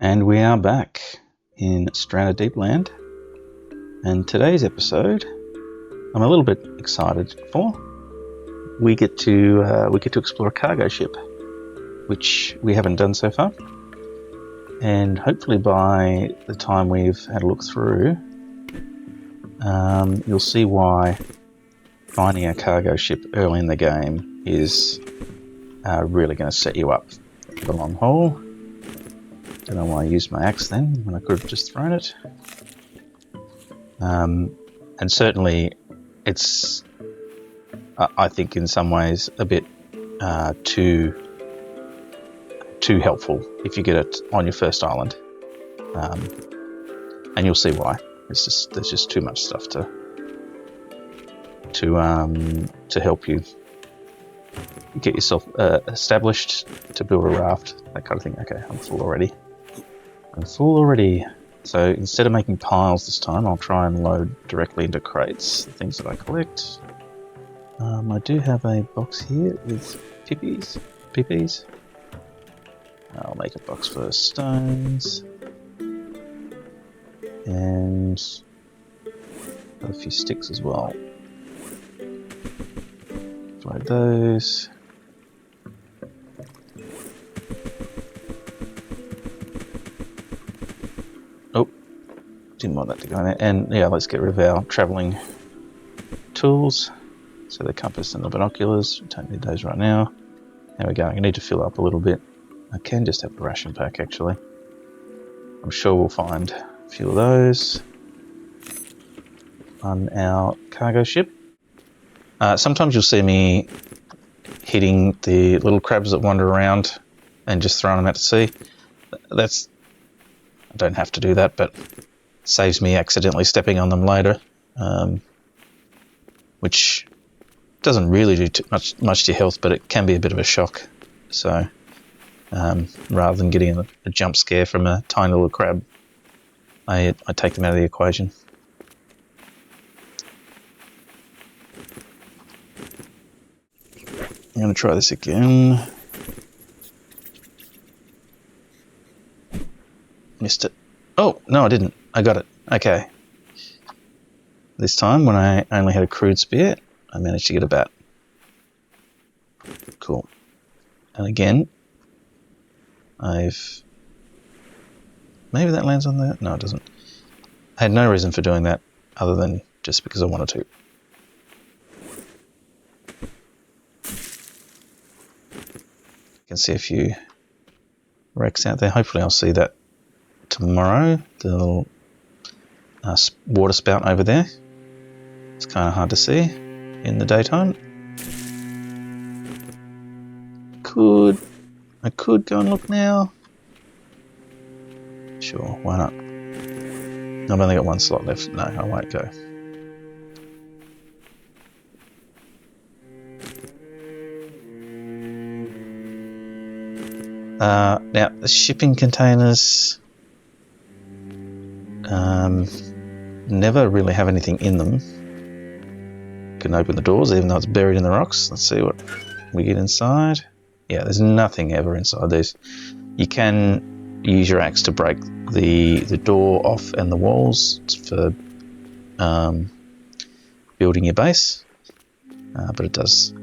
And we are back in Stranded Deepland, and today's episode I'm a little bit excited for. We get to explore a cargo ship, which we haven't done so far, and hopefully by the time we've had a look through, you'll see why finding a cargo ship early in the game is really going to set you up for the long haul. Don't know why I used my axe then, when I could have just thrown it. And certainly it's, I think in some ways, a bit too helpful if you get it on your first island. And you'll see why. There's just too much stuff to help you get yourself established, to build a raft, that kind of thing. Okay, I'm full already. So instead of making piles this time, I'll try and load directly into crates, the things that I collect. I do have a box here with pippies. I'll make a box for stones. And a few sticks as well. Load those. Didn't want that to go in there. And yeah, let's get rid of our travelling tools. So the compass and the binoculars, we don't need those right now. There we go. I need to fill up a little bit. I can just have a ration pack actually. I'm sure we'll find a few of those on our cargo ship. Sometimes you'll see me hitting the little crabs that wander around and just throwing them out to sea. I don't have to do that, but saves me accidentally stepping on them later, which doesn't really do too much to your health, but it can be a bit of a shock. So rather than getting a jump scare from a tiny little crab, I take them out of the equation. I'm going to try this again. Missed it. Oh, no, I didn't. I got it. Okay. This time, when I only had a crude spear, I managed to get a bat. Cool. And again, maybe that lands on there? No, it doesn't. I had no reason for doing that other than just because I wanted to. You can see a few wrecks out there. Hopefully I'll see that tomorrow, the little water spout over there. It's kind of hard to see in the daytime. I could go and look now. Sure, why not? I've only got one slot left. No, I won't go. Now, the shipping containers never really have anything in them. You can open the doors even though it's buried in the rocks. Let's see what we get inside. Yeah, there's nothing ever inside these. You can use your axe to break the door off and the walls for building your base, but it does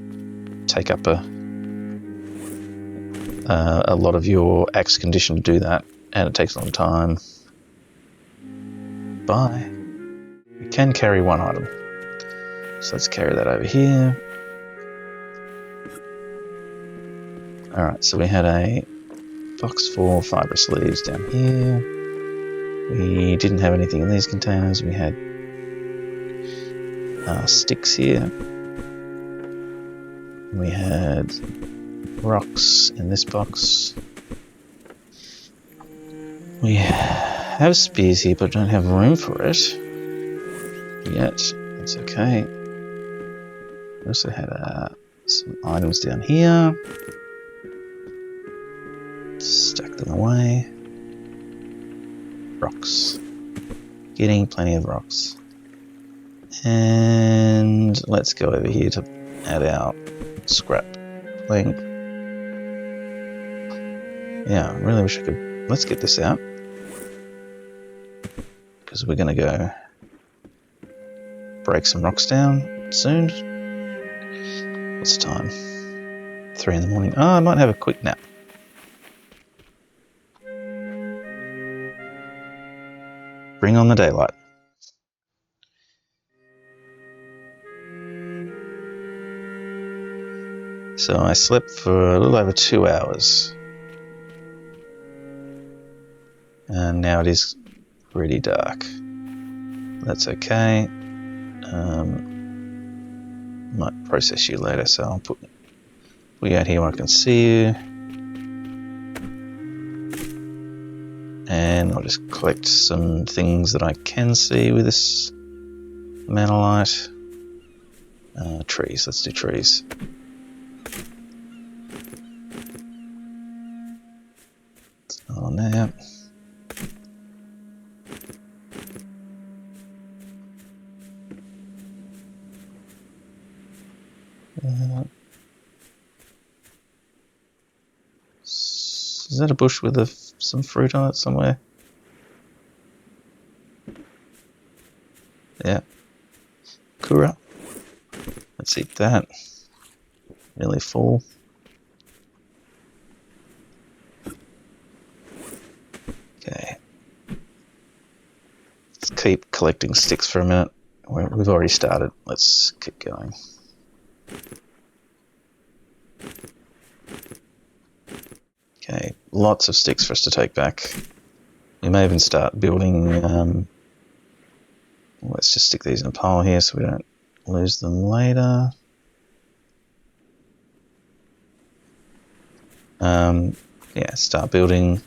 take up a lot of your axe condition to do that, and it takes a long time. Bye. We can carry one item, so let's carry that over here. Alright, so we had a box for fibrous leaves down here. We didn't have anything in these containers. We had sticks here. We had rocks in this box. We have spears here, but don't have room for it yet. That's okay. We also had some items down here. Stack them away. Rocks. Getting plenty of rocks. And let's go over here to add our scrap link. Yeah, I really wish I could. Let's get this out. because we're going to go break some rocks down soon. What's the time? 3 in the morning. Oh, I might have a quick nap. Bring on the daylight. So I slept for a little over 2 hours. And now it is pretty dark. That's okay. Might process you later, so I'll put you out here where I can see you. And I'll just collect some things that I can see with this manolite. Trees, let's do trees. It's not on there. Is that a bush with some fruit on it somewhere? Yeah. Kura. Let's eat that. Nearly full. Okay. Let's keep collecting sticks for a minute. We've already started. Let's keep going. Okay, lots of sticks for us to take back. We may even start building. Let's just stick these in a pile here so we don't lose them later. Yeah, start building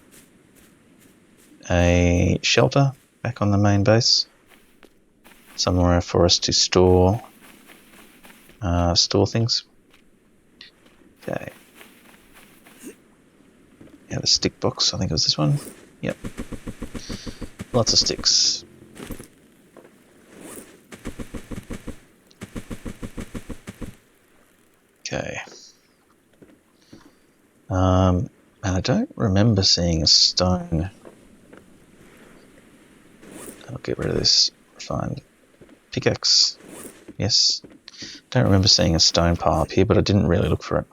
a shelter back on the main base. Somewhere for us to store things. Okay. Yeah, the stick box, I think it was this one. Yep. Lots of sticks. Okay. And I don't remember seeing a stone. I'll get rid of this. Find pickaxe. Yes. Don't remember seeing a stone pile up here, but I didn't really look for it.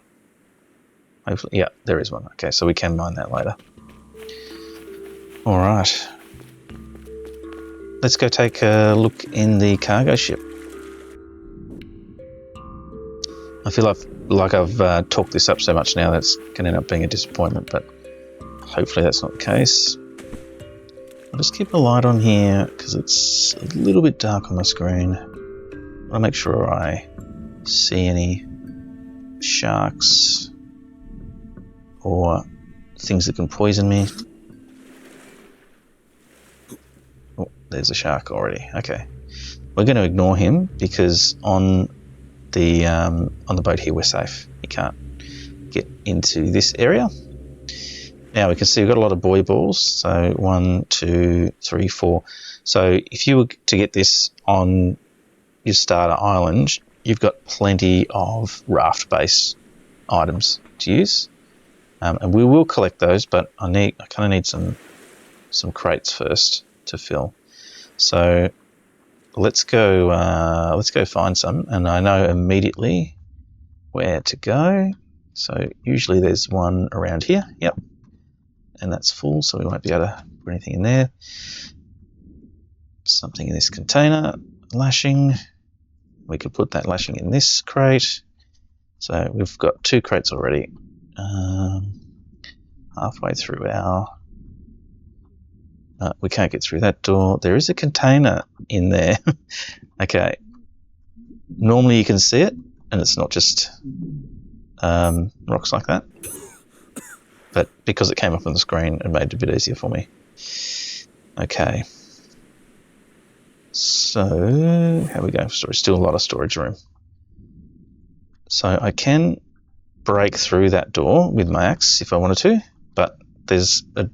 Hopefully, yeah, there is one. Okay, so we can mine that later. All right. Let's go take a look in the cargo ship. I feel like I've talked this up so much now that's going to end up being a disappointment, but hopefully that's not the case. I'll just keep a light on here because it's a little bit dark on my screen. I want to make sure I see any sharks or things that can poison me. Oh, there's a shark already. Okay, we're going to ignore him because on the boat here we're safe. He can't get into this area. Now we can see we've got a lot of buoy balls. So 1, 2, 3, 4. So if you were to get this on your starter island, you've got plenty of raft base items to use. And we will collect those, but I kind of need some crates first to fill. So let's go find some, and I know immediately where to go. So usually there's one around here. Yep. And that's full, so we won't be able to put anything in there. Something in this container, lashing. We could put that lashing in this crate. So we've got 2 crates already. Halfway through our... we can't get through that door. There is a container in there. Okay. Normally you can see it, and it's not just rocks like that. But because it came up on the screen, it made it a bit easier for me. Okay. So, how we go for storage? Still a lot of storage room. So I can break through that door with my axe if I wanted to, but there's an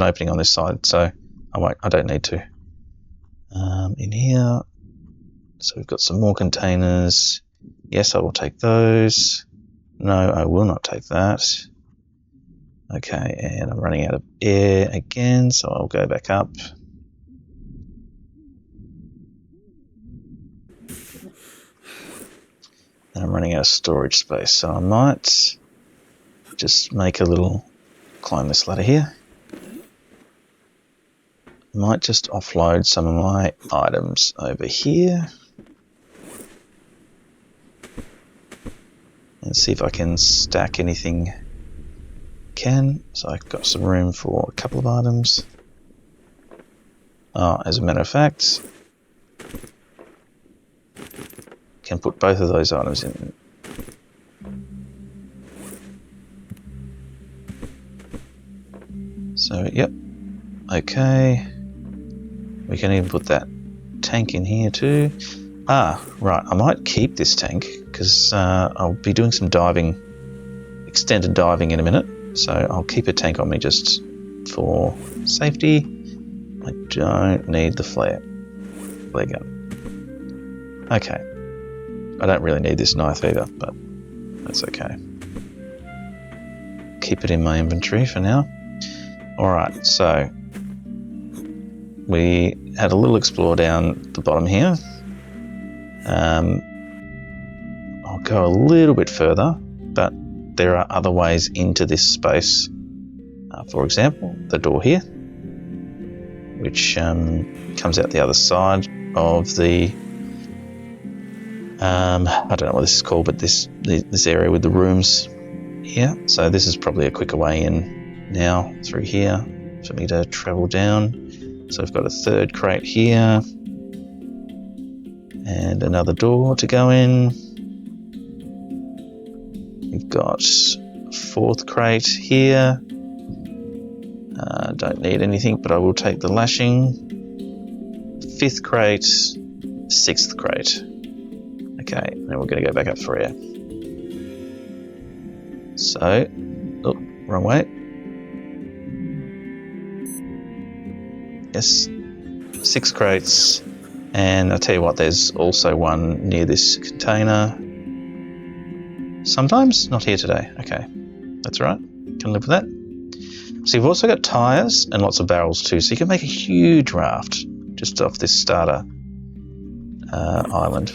opening on this side, so I don't need to. In here, so we've got some more containers. Yes, I will take those. No, I will not take that. Okay, and I'm running out of air again, so I'll go back up. And I'm running out of storage space, so I might just make a little, climb this ladder here. I might just offload some of my items over here. And see if I can stack anything I can. So I've got some room for a couple of items. As a matter of fact, can put both of those items in. So, yep. Okay. We can even put that tank in here too. Right. I might keep this tank because I'll be doing some diving, extended diving in a minute. So I'll keep a tank on me just for safety. I don't need the flare gun. Okay. I don't really need this knife either, but that's okay. Keep it in my inventory for now. Alright, so we had a little explore down the bottom here. I'll go a little bit further, but there are other ways into this space. For example, the door here, which comes out the other side of the I don't know what this is called, but this area with the rooms here. So this is probably a quicker way in now through here for me to travel down. So I've got a third crate here and another door to go in. We've got a fourth crate here. Don't need anything, but I will take the lashing. Fifth crate, sixth crate. Okay, then we're going to go back up for air. So, oh, wrong way. Yes, 6 crates, and I'll tell you what, there's also one near this container. Sometimes, not here today. Okay, that's all right. Can live with that. So you've also got tyres and lots of barrels too, so you can make a huge raft just off this starter island.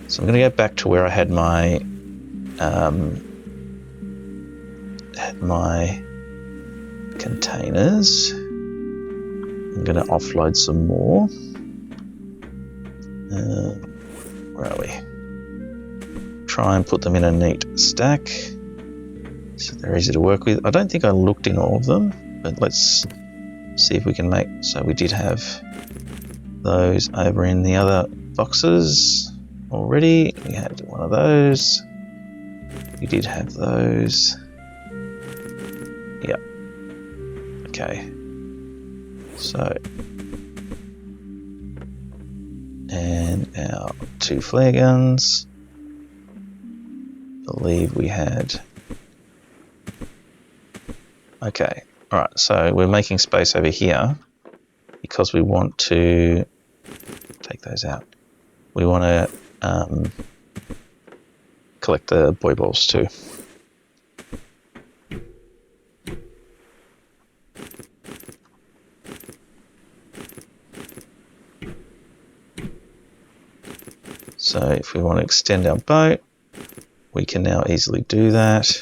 So I'm going to go back to where I had my containers. I'm going to offload some more. Where are we? Try and put them in a neat stack so they're easy to work with. I don't think I looked in all of them, but let's see if we can make... So we did have those over in the other boxes already. We had one of those. We did have those. Yep. Okay. So, and our 2 flare guns. I believe we had... Okay. Alright, so we're making space over here because we want to take those out. We want to collect the buoy balls too. So if we want to extend our boat, we can now easily do that.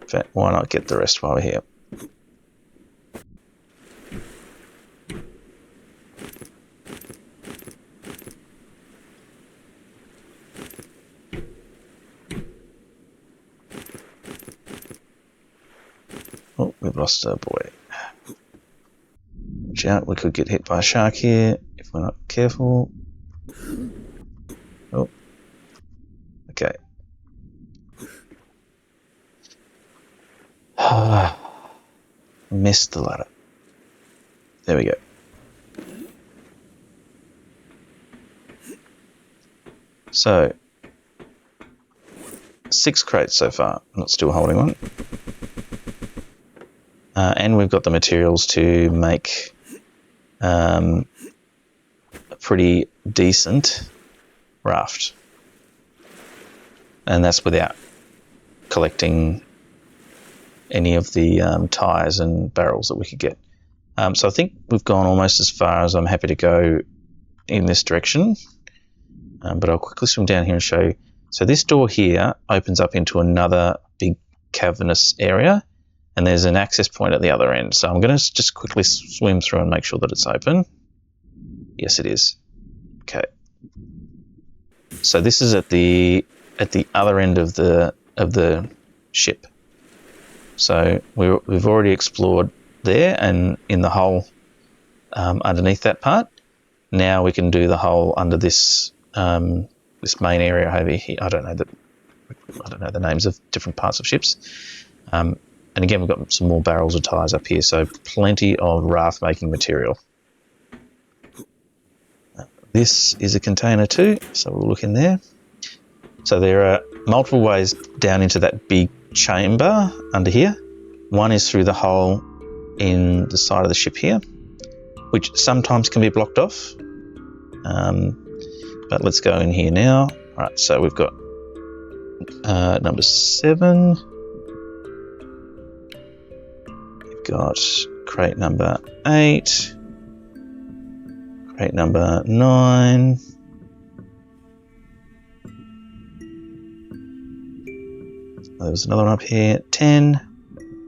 In fact, why not get the rest while we're here? Oh, we've lost our buoy. Watch out, we could get hit by a shark here if we're not careful. Oh, okay. Missed the ladder. There we go. So, 6 crates so far. I'm not still holding on. And we've got the materials to make a pretty decent raft. And that's without collecting any of the tyres and barrels that we could get. So I think we've gone almost as far as I'm happy to go in this direction. but I'll quickly swim down here and show you. So this door here opens up into another big cavernous area, and there's an access point at the other end. So I'm going to just quickly swim through and make sure that it's open. Yes, it is. Okay. So this is at the other end of the ship. So we've already explored there and in the hole underneath that part. Now we can do the hole under this this main area over here. I don't know the names of different parts of ships. And again, we've got some more barrels of tyres up here, so plenty of raft making material. This is a container too, so we'll look in there. So there are multiple ways down into that big chamber under here. One is through the hole in the side of the ship here, which sometimes can be blocked off. But let's go in here now. All right, so we've got number 7. We've got crate number 8. Crate number 9. There's another one up here, 10.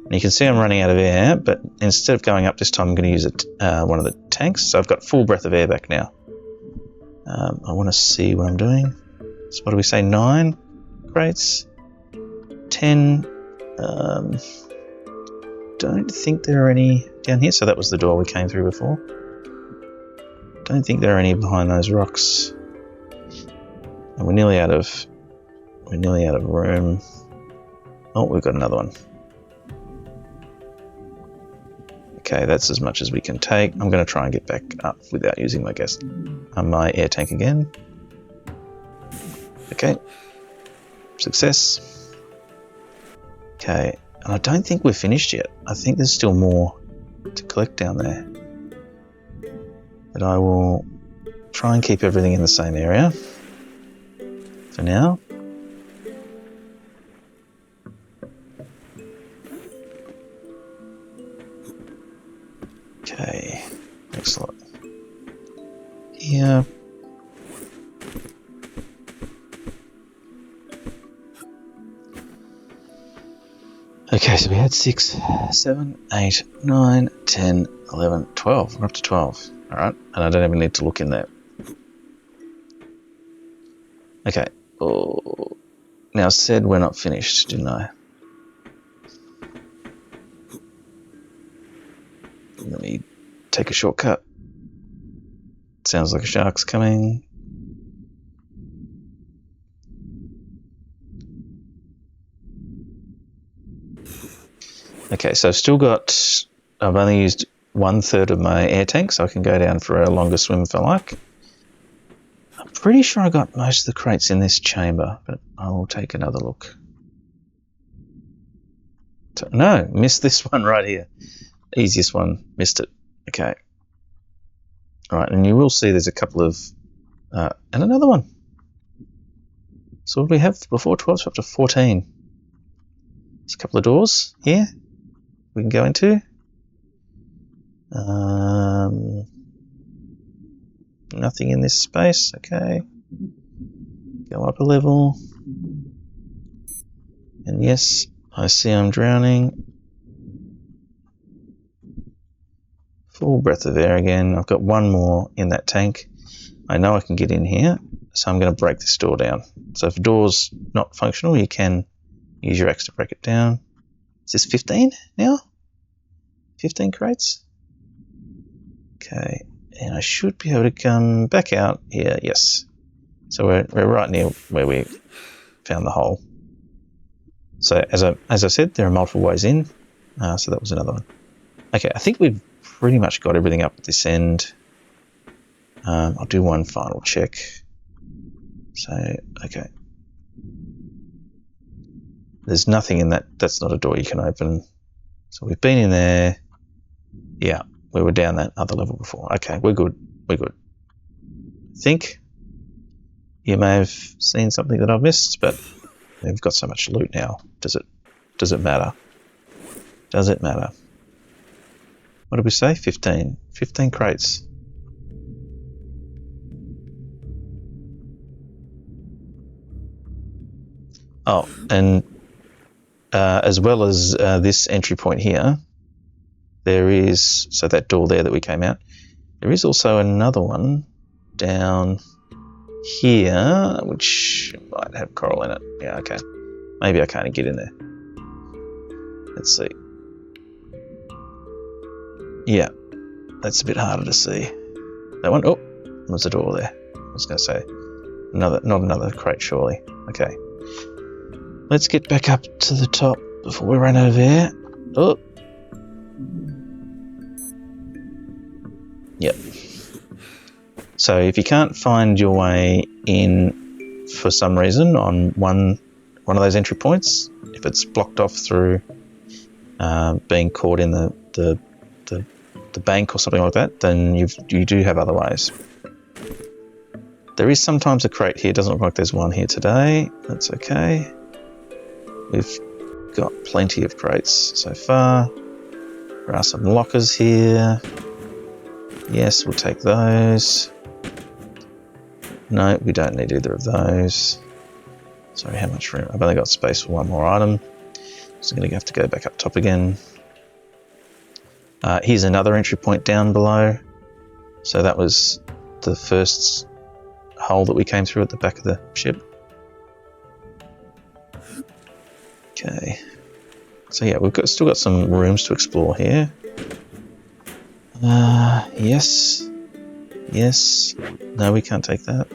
And you can see I'm running out of air, but instead of going up this time, I'm going to use one of the tanks. So I've got full breath of air back now. I want to see what I'm doing. So what do we say, 9 crates? 10. Don't think there are any down here. So that was the door we came through before. Don't think there are any behind those rocks. And we're nearly out of room. Oh, we've got another one. Okay, that's as much as we can take. I'm going to try and get back up without using my air tank again. Okay, success. Okay, and I don't think we're finished yet. I think there's still more to collect down there. But I will try and keep everything in the same area for now. Okay, excellent. Here. Okay, so we had 6, 7, 8, 9, 10, 11, 12. We're up to 12. All right, and I don't even need to look in there. Okay. Oh, now I said we're not finished, didn't I? Let me take a shortcut. Sounds like a shark's coming. Okay, so I've only used 1/3 of my air tank, so I can go down for a longer swim if I like. I'm pretty sure I got most of the crates in this chamber, but I will take another look. No, missed this one right here. Easiest one, missed it. Okay. All right, and you will see there's a couple of, and another one. So what do we have before 12? So up to 14. There's a couple of doors here we can go into. Nothing in this space. Okay. Go up a level. And yes, I see I'm drowning. Full breath of air again. I've got one more in that tank. I know I can get in here, so I'm going to break this door down. So if a door's not functional, you can use your axe to break it down. Is this 15 now? 15 crates? Okay, and I should be able to come back out here. Yes. So we're right near where we found the hole. So as I said, there are multiple ways in. So that was another one. Okay, I think we've pretty much got everything up at this end. I'll do one final check. So, okay. There's nothing in that. That's not a door you can open. So we've been in there. Yeah, we were down that other level before. Okay, we're good. We're good. I think you may have seen something that I've missed, but we've got so much loot now. Does it matter? Does it matter? What did we say? 15. 15 crates. Oh, and as well as this entry point here, there is, so that door there that we came out, there is also another one down here, which might have coral in it. Yeah, okay. Maybe I can't get in there. Let's see. Yeah, that's a bit harder to see. That one, oh, there's a door there. I was going to say, not another crate, surely. Okay. Let's get back up to the top before we run over here. Oh. Yep. So if you can't find your way in for some reason on one of those entry points, if it's blocked off through being caught in the bank or something like that, then you do have other ways. There is sometimes a crate here. Doesn't look like there's one here today. That's okay. We've got plenty of crates so far. There are some lockers here. Yes, we'll take those. No, we don't need either of those. Sorry, how much room? I've only got space for one more item. So I'm going to have to go back up top again. Here's another entry point down below. So that was the first hole that we came through at the back of the ship. Okay. So yeah, we've still got some rooms to explore here. Yes. Yes. No, we can't take that.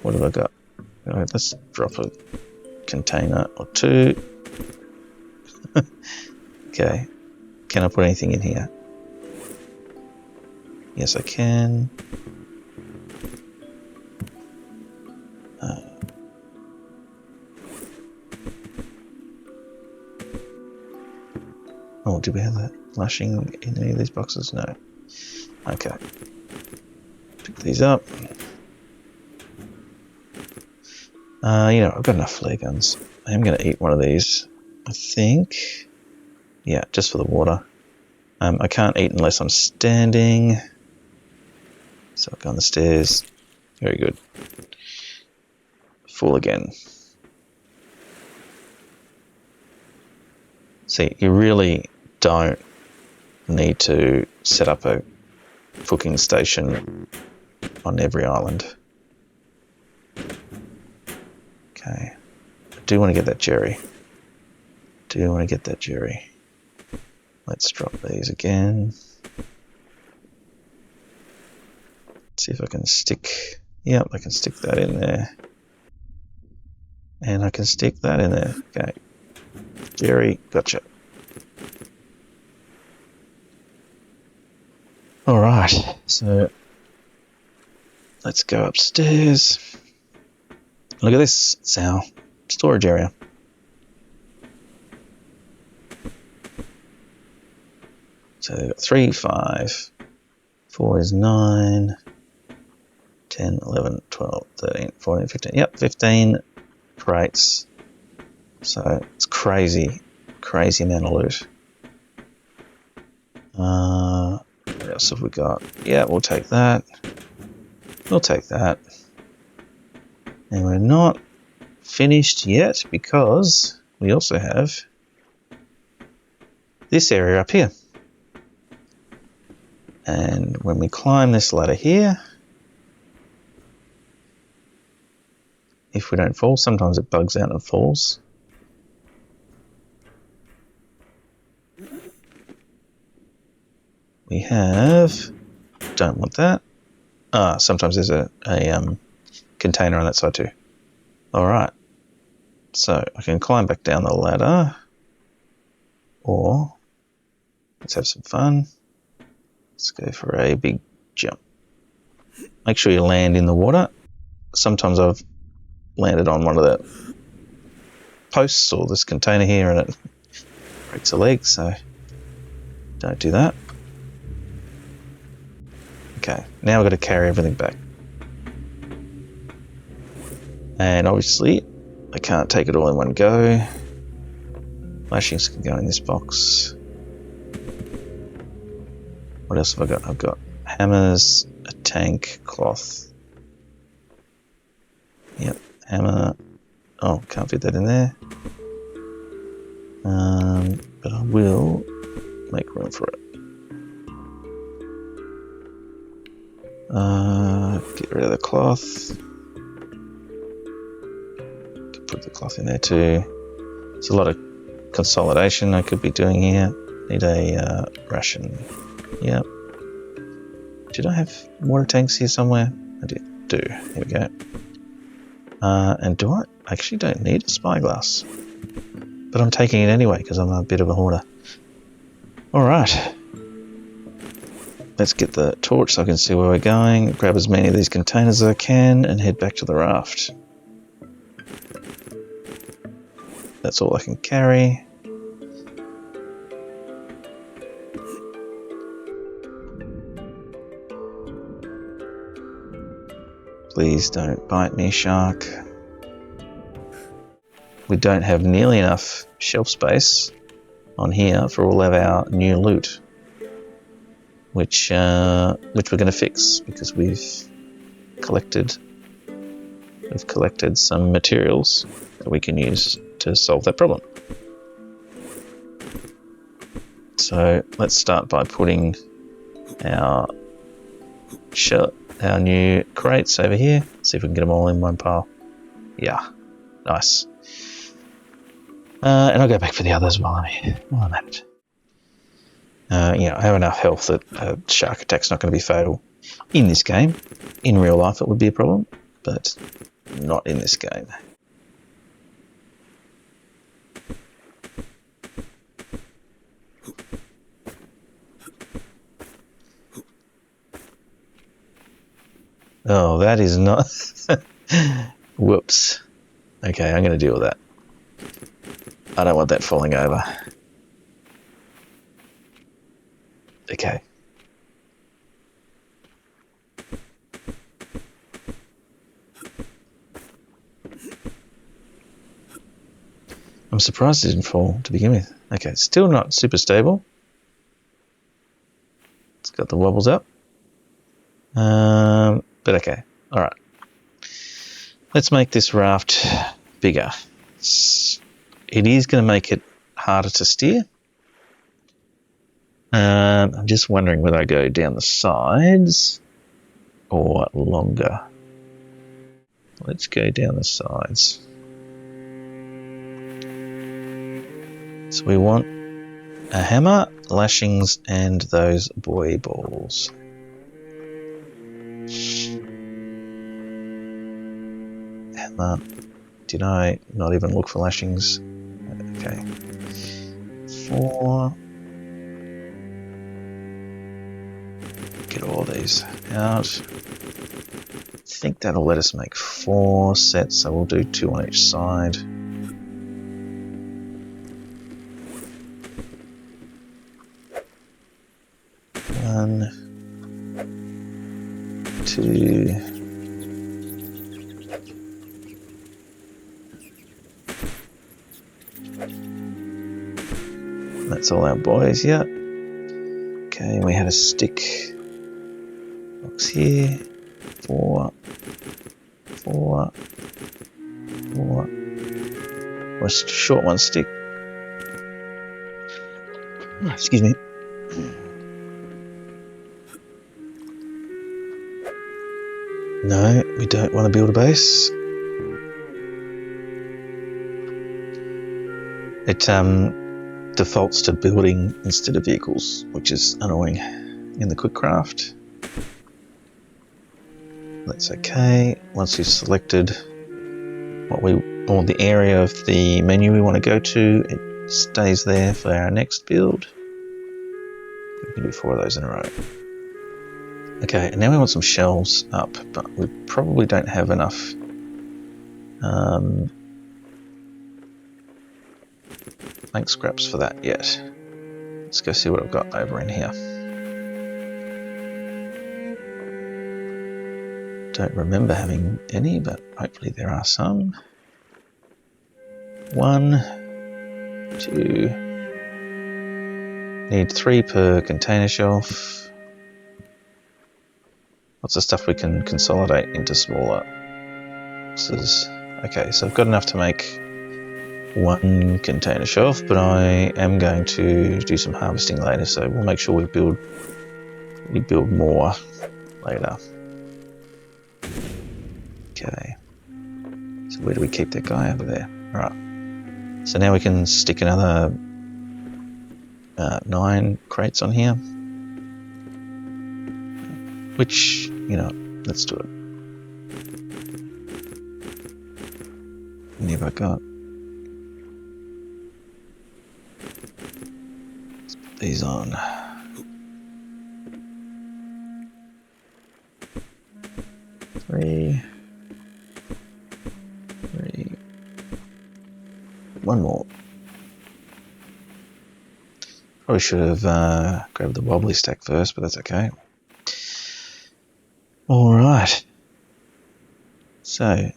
What have I got? Right, let's drop a container or two. Okay. Can I put anything in here? Yes, I can. Oh, do we have that flashing in any of these boxes? No. Okay. Pick these up. I've got enough flare guns. I am going to eat one of these, I think. Yeah, just for the water. I can't eat unless I'm standing. So I'll go on the stairs. Very good. Full again. See, you really don't need to set up a cooking station on every island. Okay. I do want to get that Jerry. Let's drop these again. See if I can stick... Yep, I can stick that in there. And I can stick that in there. Okay. Jerry, gotcha. Alright, so let's go upstairs. Look at this, it's our storage area. So we've got 3, 5, 4 is 9, 10, 11, 12, 13, 14, 15. Yep, 15 crates. So it's crazy amount of loot. What else have we got? Yeah, we'll take that. We'll take that. And we're not finished yet because we also have this area up here. And when we climb this ladder here, if we don't fall, sometimes it bugs out and falls. We have, don't want that. Sometimes there's a container on that side too. All right, so I can climb back down the ladder, or let's have some fun. Let's go for a big jump. Make sure you land in the water. Sometimes I've landed on one of the posts or this container here and it breaks a leg, so don't do that. Okay, now we've got to carry everything back. And obviously, I can't take it all in one go. Lashings can go in this box. What else have I got? I've got hammers, a tank, cloth. Yep, hammer, Oh, can't fit that in there. But I will make room for it. Get rid of the cloth. Could put the cloth in there too. There's a lot of consolidation I could be doing here. Need a ration. Yep. Did I have water tanks here somewhere? I do. Here we go. And do I actually don't need a spyglass? But I'm taking it anyway because I'm a bit of a hoarder. Alright. Let's get the torch so I can see where we're going. Grab as many of these containers as I can and head back to the raft. That's all I can carry. Please don't bite me, shark. We don't have nearly enough shelf space on here for all of our new loot, which we're going to fix because we've collected some materials that we can use to solve that problem. So let's start by putting our new crates over here. See if we can get them all in one pile. Yeah, nice. And I'll go back for the others while I'm at it. I have enough health that a shark attack's not going to be fatal in this game. In real life it would be a problem, but not in this game. Oh, that is not... Whoops. Okay, I'm going to deal with that. I don't want that falling over. Okay. I'm surprised it didn't fall to begin with. Okay, it's still not super stable. It's got the wobbles up. But okay, alright. Let's make this raft bigger. It is going to make it harder to steer. I'm just wondering whether I go down the sides or longer. Let's go down the sides. So we want a hammer, lashings, and those buoy balls. Hammer. Did I not even look for lashings? Okay. 4. Get all these out. I think that'll let us make 4 sets, so we'll do 2 on each side. One, 2. That's all our boys, yeah. Okay, we had a stick box here. 4, 4, 4. Or a short one stick. Excuse me. No, we don't want to build a base. It defaults to building instead of vehicles, which is annoying in the quick craft. That's okay. Once you've selected or the area of the menu we want to go to, it stays there for our next build. We can do 4 of those in a row. Okay, and now we want some shelves up, but we probably don't have enough plank scraps for that yet. Let's go see what I've got over in here. Don't remember having any, but hopefully there are some. 1, 2. Need 3 per container shelf. Lots of stuff we can consolidate into smaller boxes. Okay, so I've got enough to make one container shelf, but I am going to do some harvesting later, so we'll make sure we build more later. Okay, so where do we keep that guy over there? All right, so now we can stick another 9 crates on here, which, you know, let's do it. How many have I got? Let's put these on. Three. One more. Probably should have grabbed the wobbly stack first, but that's okay. All right. So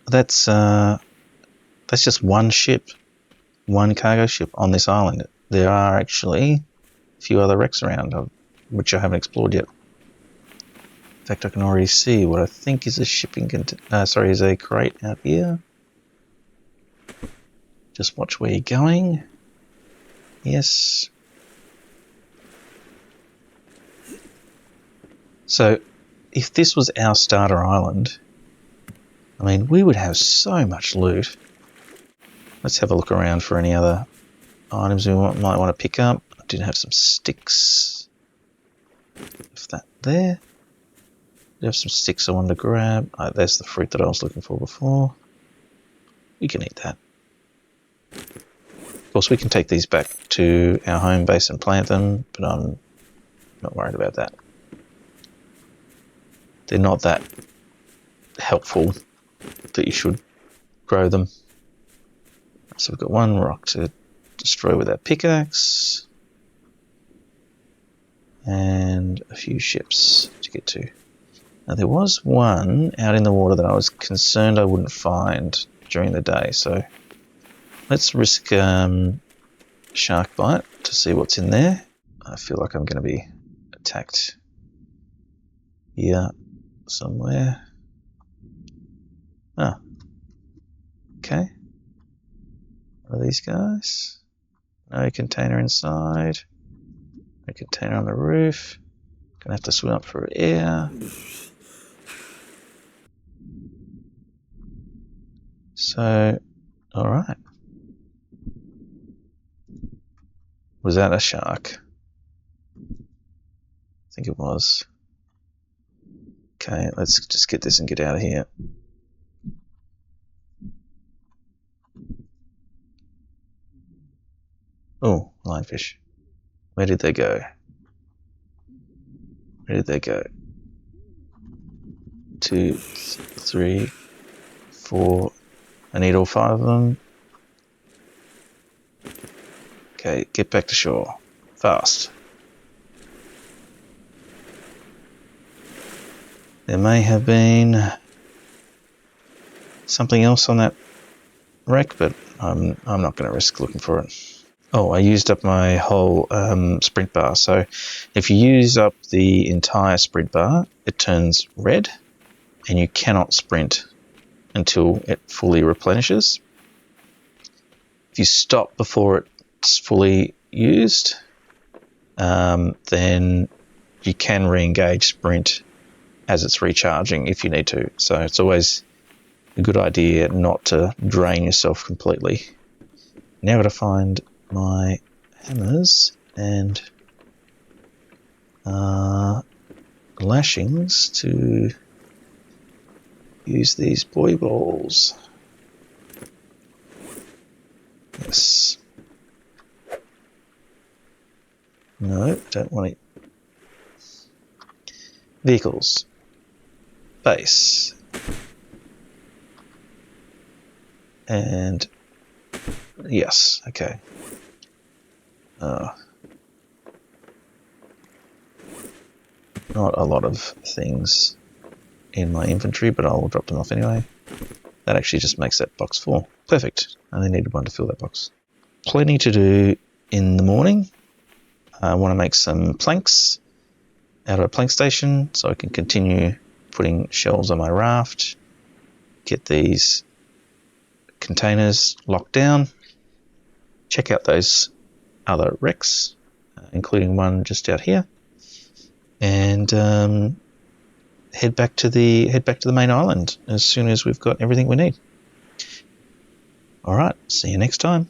that's just one ship, one cargo ship on this island. There are actually a few other wrecks around, which I haven't explored yet. In fact, I can already see what I think is a shipping is a crate out here. Just watch where you're going. Yes. So, if this was our starter island, I mean, we would have so much loot. Let's have a look around for any other items we might want to pick up. I did have some sticks. If that there. I have some sticks I wanted to grab. Oh, there's the fruit that I was looking for before. We can eat that. Of course, we can take these back to our home base and plant them, but I'm not worried about that. They're not that helpful that you should grow them. So we've got one rock to destroy with our pickaxe, and a few ships to get to. Now there was one out in the water that I was concerned I wouldn't find during the day, so let's risk shark bite to see what's in there. I feel like I'm going to be attacked here somewhere. Ah, okay. What are these guys? No container inside. No container on the roof. Gonna have to swim up for air. So, alright. Was that a shark? I think it was. Okay, let's just get this and get out of here. Oh, lionfish. Where did they go? Where did they go? 2, 3, 4. I need all 5 of them. Okay, get back to shore. Fast. There may have been something else on that wreck, but I'm not going to risk looking for it. Oh, I used up my whole sprint bar. So if you use up the entire sprint bar, it turns red and you cannot sprint until it fully replenishes. If you stop before it's fully used, then you can re-engage sprint as it's recharging if you need to. So it's always a good idea not to drain yourself completely. Now I've got to find my hammers and lashings to use these buoy balls. Yes. No, I don't want it. Vehicles. Base. And yes, okay. Not a lot of things in my inventory, but I'll drop them off anyway. That actually just makes that box full. Perfect. I only needed one to fill that box. Plenty to do in the morning. I want to make some planks out of a plank station so I can continue putting shelves on my raft. get these containers locked down, check out those other wrecks, including one just out here, and head back to the main island as soon as we've got everything we need. All right, see you next time.